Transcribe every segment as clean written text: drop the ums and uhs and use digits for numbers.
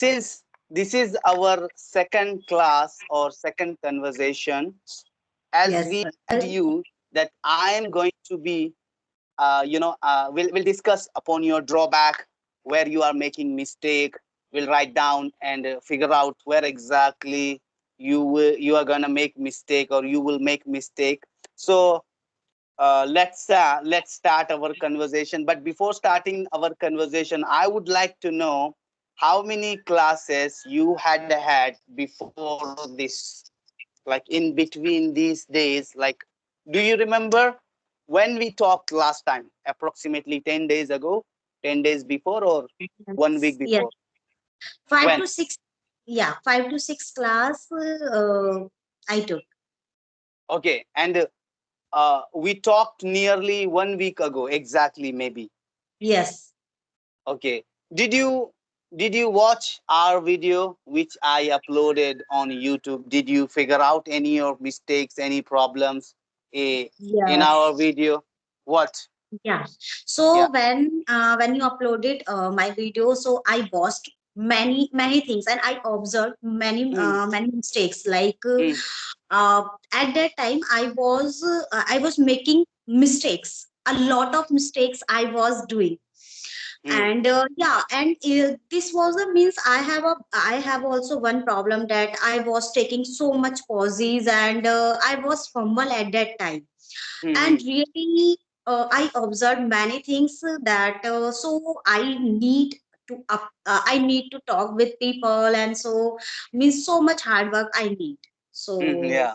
Since this is our second class or second conversation, as Yes, we sir. told you that I am going to be, we'll discuss upon your drawback, where you are making mistake. We'll write down and figure out where exactly you are gonna make mistake or you will make mistake. So let's start our conversation. But before starting our conversation, I would like to know how many classes you had before this, like in between these days. Like, do you remember when we talked last time? Approximately 10 days ago, 10 days before, or one Yes, week yes. before? Five When? to six, yeah, 5 to 6 class I took. Okay, and we talked nearly one week ago, exactly, maybe. Yes. Okay. Did you did you watch our video which I uploaded on YouTube? Did you figure out any of mistakes, any problems in our Yes. video? What? Yeah. Yeah. So when you uploaded my video, so I watched many things and I observed Mm, many mistakes. Like mm, at that time, I was making mistakes. A lot of mistakes I was doing. mm, And yeah, and this was a means I have also one problem that I was taking so much pauses, and I was fumble at that time. And mm, really I observed many things that so I need to talk with people, and so means so much hard work I need. So yeah.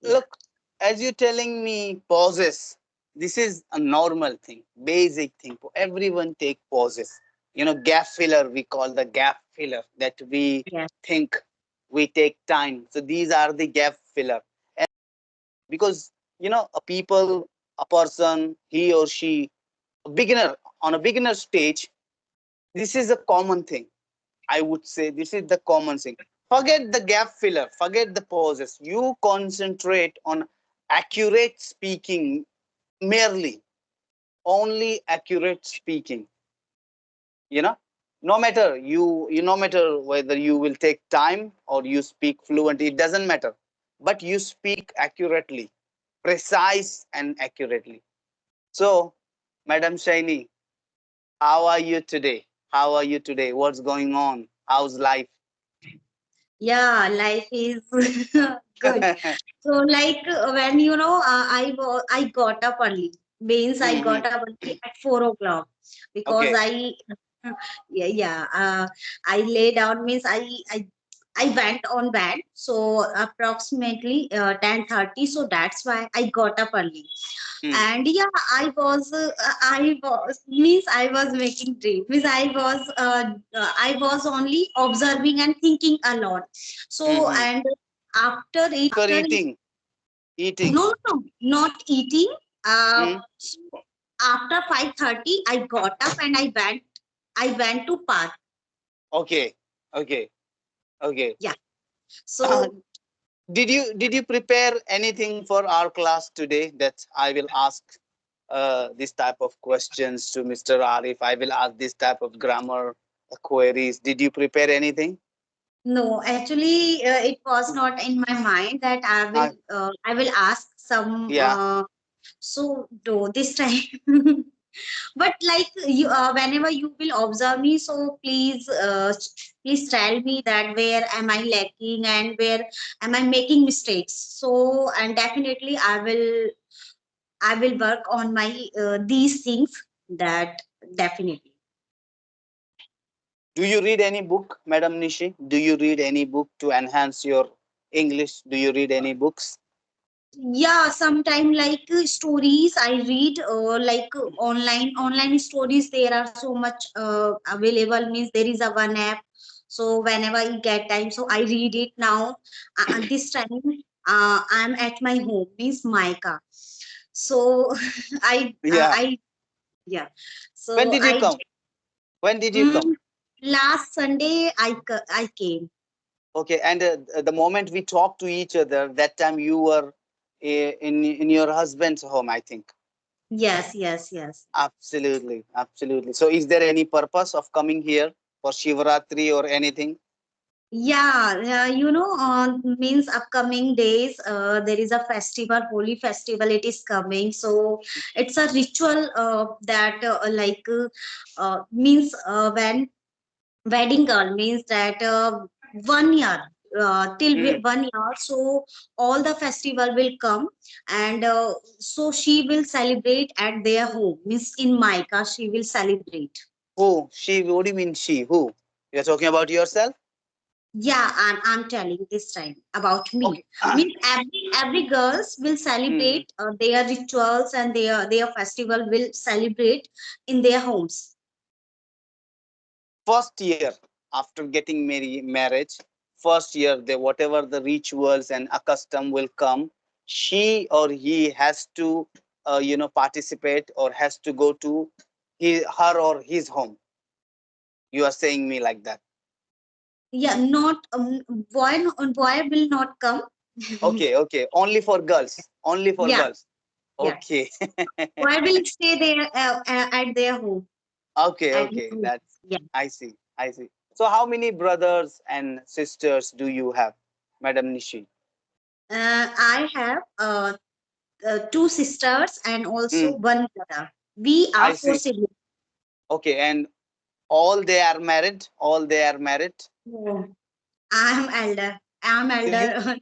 yeah. Look, as you're telling me pauses, this is a normal thing, basic thing. Everyone take pauses. Gap filler, we call the gap filler that we Yes. think we take time. So these are the gap filler. And because, a people, a person, he or she, a beginner, on a beginner stage, this is a common thing. I would say this is the common thing. Forget the gap filler, forget the pauses. You concentrate on accurate speaking merely, only accurate speaking. You know, no matter whether you will take time or you speak fluent, it doesn't matter. But you speak accurately, precise and accurately. So, Madam Shaini, how are you today? How are you today? What's going on? How's life? Yeah, life is good. So like when I got up early, means I Mhm. got up early at 4 o'clock because Okay. I yeah, I lay down means I went on bed, so approximately 10:30, so that's why I got up early. Mm. And yeah, I was making dream, means I was only observing and thinking a lot. So Mm-hmm. and after Eating. Eating. no, no, not eating. Mm. So after 5:30 I got up and I went to park. Okay. Okay. Okay. Yeah. So Did you prepare anything for our class today that I will ask this type of questions to Mr. Arif? I will ask this type of grammar queries. Did you prepare anything? no, actually, it was not in my mind that Uh, I will ask some. yeah. So do this time. But like whenever you will observe me, so please tell me that where am I lacking and where am I making mistakes. So and definitely I will work on my these things. That definitely. Do you read any book, Madam Nishi? Do you read any book to enhance your English? Do you read any books? Yeah, sometime like stories I read, like online stories. There are so much available, means there is a one app. So whenever I get time, so I read it now. This time I'm at my home, means my car. So Yeah. I yeah, When so did you I come? When did you come? mm, last Sunday I came. Okay, and the moment we talked to each other, that time you were in your husband's home, I think. Yes, yes, yes. Absolutely, absolutely. So, is there any purpose of coming here? for Shivratri or anything? Yeah, means upcoming days, there is a festival, holy festival. It is coming, so it's a ritual that means when wedding girl means that 1 year till Mm. 1 year, so all the festival will come, and so she will celebrate at their home. Means in Maika, she will celebrate. Who? She? What do you mean she? Who? You're talking about yourself? Yeah, I'm telling this time about me. Okay. Means every girls will Mhm. celebrate their rituals, and their festival will celebrate in their homes. First year after getting marriage, first year, they whatever the rituals and custom will come, she or he has to participate or has to go to her or his home. You are saying me like that? Yeah, not boy will not come. Okay, okay, only for girls, only for Yeah, girls. yeah. Okay. Boy will stay there at their home, Okay, at his okay, home. that's, Yeah. I see, I see. So how many brothers and sisters do you have, Madam Nishi? I have two sisters and also Mm, one brother. We I are four see. siblings. Okay, and all they are married, all they are married. Oh, I'm elder. I'm So you, elder.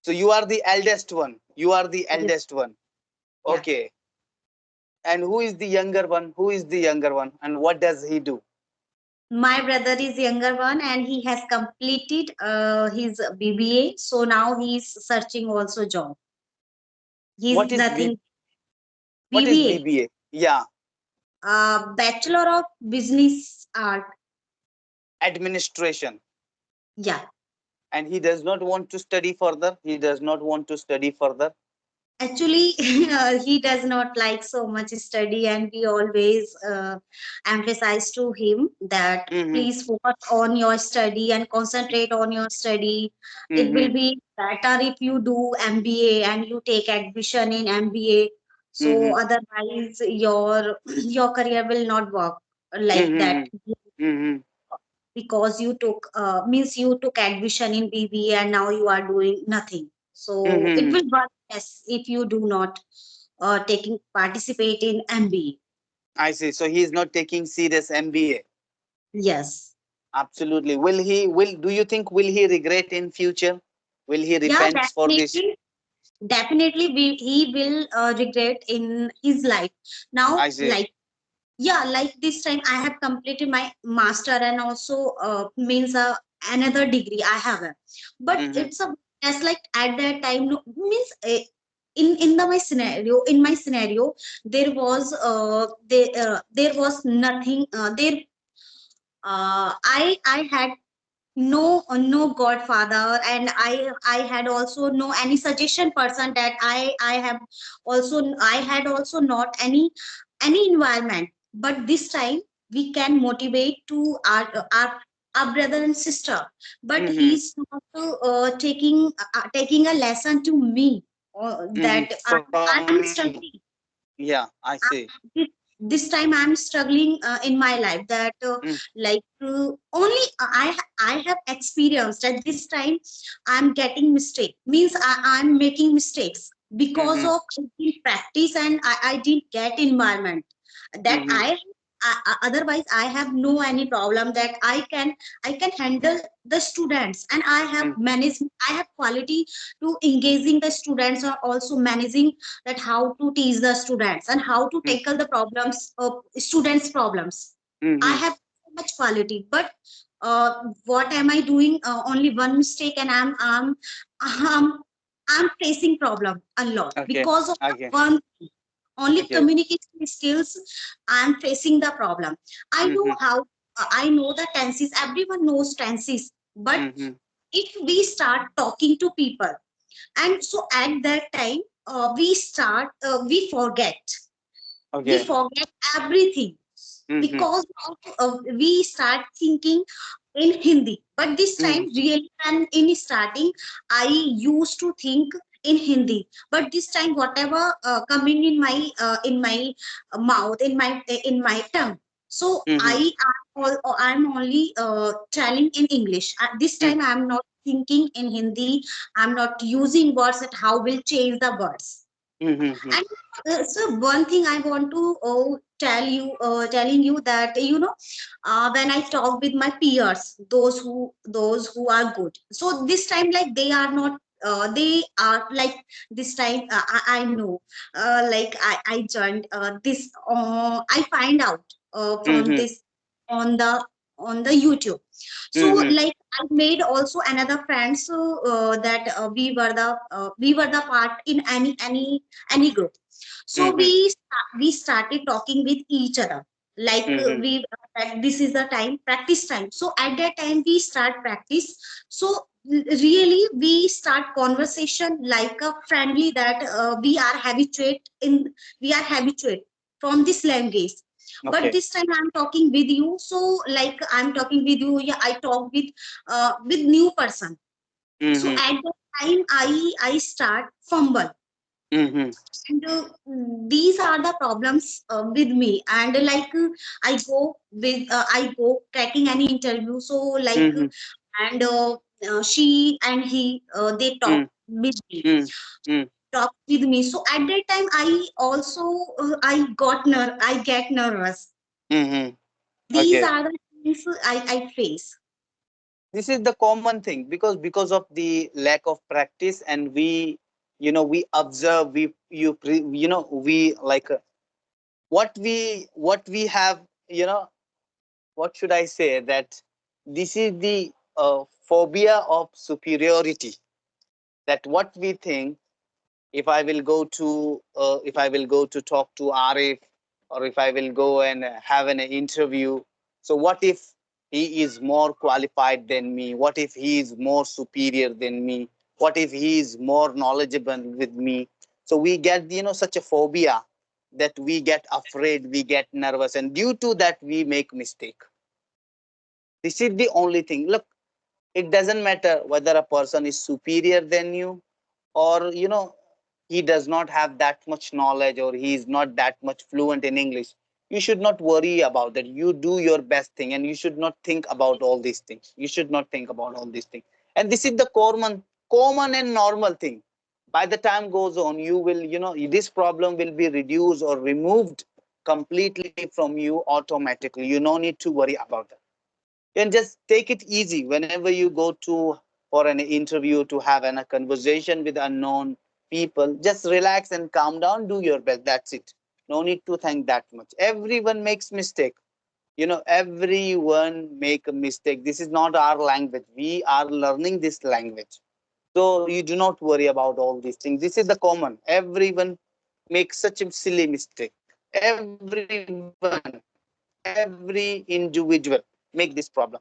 so you are the eldest one, you are the Yes, eldest one. yeah. Okay, and who is the younger one, who is the younger one, and what does he do? My brother is younger one, and he has completed his BBA. So now he's searching also job. He's What is nothing. what is BBA, BBA? Yeah, Bachelor of Business Art. administration. Yeah. And he does not want to study further, he does not want to study further. Actually, he does not like so much study, and we always emphasize to him that Mm-hmm. please focus on your study and concentrate on your study. It will Mm-hmm. be better if you do MBA and you take admission in MBA. So Mm-hmm. otherwise, your career will not work like that, Mm-hmm. Mm-hmm. because you took means you took admission in BBA and now you are doing nothing. So it Mm-hmm. will work best if you do not taking participate in MBA. I see. So he is not taking serious MBA. Yes. Absolutely. Will do you think will he regret in future? Will he Yeah, repent for this? definitely he will regret in his life. Now, I see. like, yeah, like this time I have completed my master, and also means another degree I have it. But Mm-hmm. it's a as like at that time, no, means in my scenario there was nothing there. I had no godfather, and I had also no any suggestion person, that I had also not any environment. But this time we can motivate to our brother and sister, but Mm-hmm. he's not taking a lesson to me, Mm-hmm. that From me. I'm struggling. Yeah, I see. this, this time I'm struggling in my life, that Mm, only I have experienced at this time I'm getting mistake, means I'm making mistakes because mm-hmm. of I didn't practice, and I didn't get environment that Mm-hmm. otherwise I have no any problem, that I can handle the students, and I have quality to engaging the students, or also managing that how to teach the students and how to tackle the problems of students problems. I Mm-hmm. have so much quality, but what am I doing? Only one mistake, and I'm, I'm facing problem a lot Okay. because of Okay. one only Okay. communication skills. I'm facing the problem. I know Mm-hmm. how. I know the tenses. Everyone knows tenses, but Mm-hmm. if we start talking to people, and so at that time we Okay. forget everything, Mm-hmm. because we start thinking in Hindi. But this time Mm-hmm. really, and in starting I used to think in Hindi, but this time whatever coming in my mouth, in my tongue, So Mm-hmm. I'm only telling in English. This time I'm not thinking in Hindi. I'm not using words that how will change the words. Mm-hmm. And so one thing I want to telling you that when I talk with my peers, those who are good. So this time, like they are not. They are like this time. I know. Like I joined this. I find out from Mm-hmm. this on the on the YouTube. So Mm-hmm. like I made also another friend. So that we were the part in any group. So Mm-hmm. we started talking with each other, like Mm-hmm. that this is the time practice time. So at that time we start practice. So really we start conversation like a friendly, that we are habituate from this language. But Okay. this time I'm talking with you, so like I'm talking with you, yeah, I talk with new person. So Mm-hmm. at that time I start fumble. Mm-hmm. And these are the problems with me. And I go cracking any interview. So like Mm-hmm. and she and he they Mm-hmm. talk with me. So at that time I also I get nervous. Mm-hmm. These Okay. are the things I face. This is the common thing, because of the lack of practice, and we observe, we like, what we have, you know what should I say, that this is the phobia of superiority, that what we think, if I will go to talk to Arif, or if I will go and have an interview, so what if he is more qualified than me? What if he is more superior than me? What if he is more knowledgeable with me? So we get, such a phobia, that we get afraid, we get nervous, and due to that we make mistake. This is the only thing. Look, it doesn't matter whether a person is superior than you, or he does not have that much knowledge, or he is not that much fluent in English. You should not worry about that. You do your best thing, and you should not think about all these things. You should not think about all these things. And this is the common and normal thing. By the time goes on, you will, this problem will be reduced or removed completely from you automatically. You no need to worry about that. And just take it easy whenever you go to for an interview, to have a conversation with unknown people. Just relax and calm down, do your best, that's it. No need to think that much. Everyone makes mistake. Everyone make a mistake. This is not our language, we are learning this language. So you do not worry about all these things. This is the common. Everyone makes such a silly mistake. Everyone, every individual make this problem.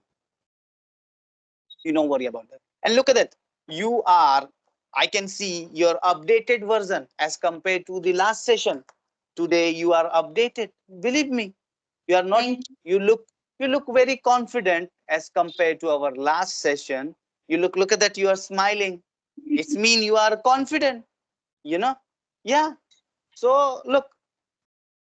You don't worry about that. And look at that. You are, I can see your updated version as compared to the last session. Today you are updated. Believe me, you are not, Thank you look very confident as compared to our last session. You look at that, you are smiling. It's mean you are confident, you know? Yeah. So look,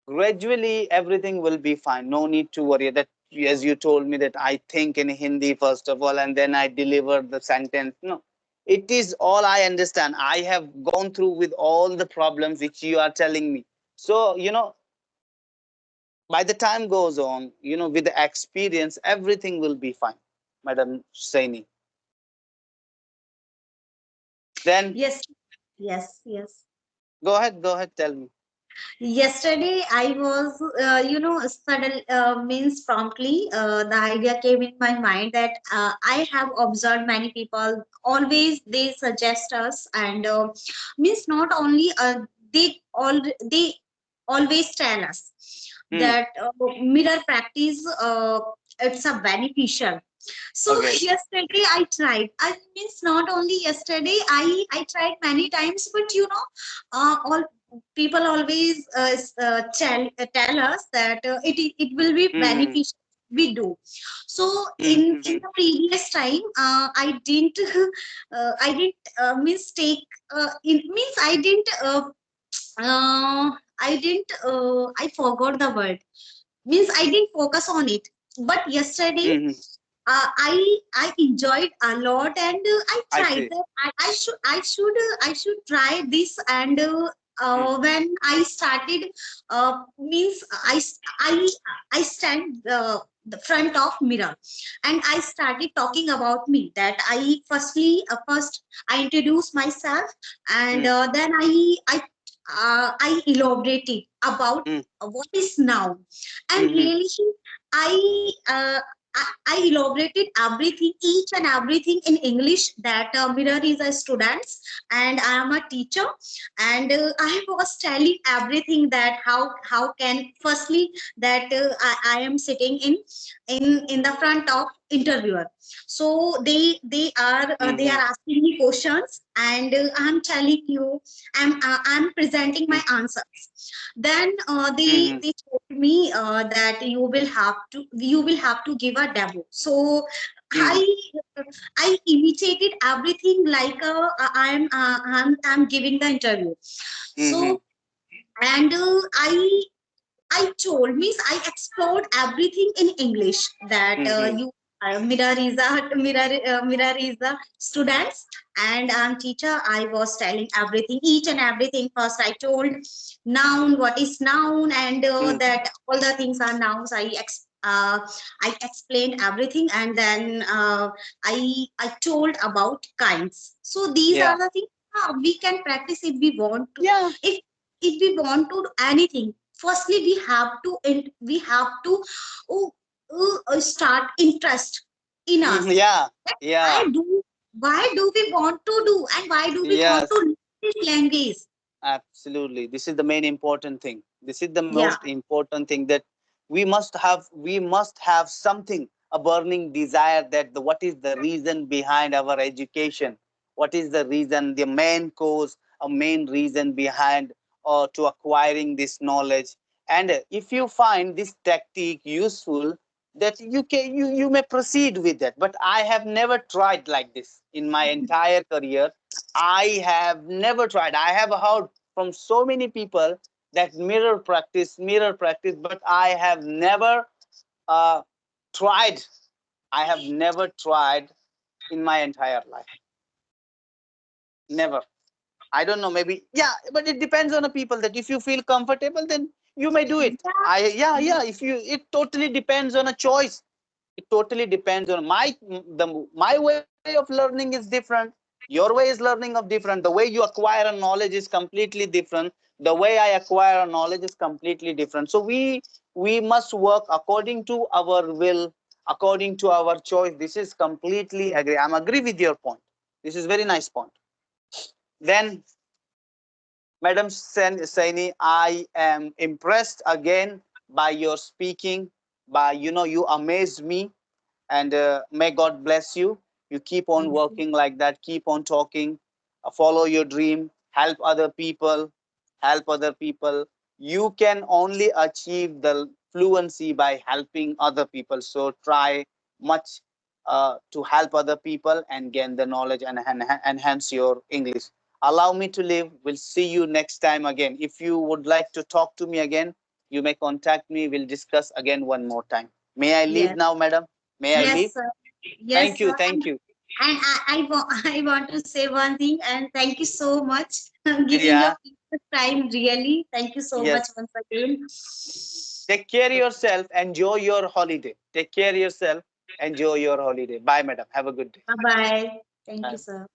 gradually everything will be fine. No need to worry that, as you told me, that I think in Hindi first of all, and then I deliver the sentence. No, it is all, I understand. I have gone through with all the problems which you are telling me. So by the time goes on, with the experience, everything will be fine, Madam Saini. Then Yes, yes. go ahead, tell me. Yesterday, I was, sudden means promptly, the idea came in my mind that I have observed many people always they suggest us, and means not only they always tell us Hmm. that mirror practice it's a beneficial. So Okay. yesterday I tried. I means not only yesterday, I tried many times, but all people always tell us that it will be Hmm. beneficial we do. So in Hmm. the previous time I didn't mistake it means I didn't I forgot the word. means I didn't focus on it. But yesterday, Hmm. I enjoyed a lot, and I I tried see. that. I should try this. And Mm. when I started, means I stand the front of mirror, and I started talking about me. That I first I introduced myself, and Mm. then I elaborated about Mm. what is noun, and Hmm. really I I elaborated everything, each and everything in English. That Mirror is a student, and I am a teacher, and I was telling everything, that how can firstly that I am sitting in the front of interviewer. So they Hmm. are asking me questions, and I'm telling you, I'm presenting my answers. Then Hmm. they told me that you will have to give a demo. So Hmm. I imitated everything like I'm giving the interview. Hmm. So and I told, means I explored everything in English. That Hmm. you Mirror is the students, and teacher. I was telling everything, each and everything. First, I told noun, what is noun, and Hmm. that all the things are nouns. I explained everything, and then I told about kinds. So these Yeah. are the things we can practice if we want to. Yeah. If we want to do anything, firstly we have to oh, start interest in Mhm. us. Yeah. That Yeah. why do we want to do, and why do we want to Yes. learn this language? Absolutely. This is the main important thing. This is the Yeah. most important thing, that we must have something, a burning desire, that what is the reason behind our education? What is the reason, the main cause, a main reason behind or to acquiring this knowledge? And if you find this tactic useful, that you may proceed with that. But I have never tried like this in my entire career. I have never tried. I have heard from so many people that mirror practice, but I have never uh, tried. I have never tried in my entire life. Never. I don't know, maybe, yeah, but it depends on the people, that if you feel comfortable, then you may do it. Yeah, Yeah. yeah, if you, it totally depends on a choice. It totally depends on my way of learning is different, your way is learning of different, the way you acquire a knowledge is completely different, the way I acquire a knowledge is completely different. So we must work according to our will, according to our choice. This is completely agree, I'm agree with your point. This is very nice point. Then, Madam Saini, I am impressed again by your speaking, by, you amazed me, and may God bless you. You keep on Thank you. working like that, keep on talking, follow your dream, help other people, help other people. You can only achieve the fluency by helping other people. So try much to help other people and gain the knowledge and enhance your English. Allow me to leave. We'll see you next time again. If you would like to talk to me again, you may contact me. We'll discuss again one more time. May I leave Yes. now, madam? May I leave? Yes, sir. Thank Yes, you. sir. Thank you. I want to say one thing, and thank you so much giving your Yeah. precious time. Really, thank you so much Yes. once again. Take care of yourself. Enjoy your holiday. Take care of yourself. Enjoy your holiday. Bye, madam. Have a good day. Bye bye. Thank you, Bye. sir.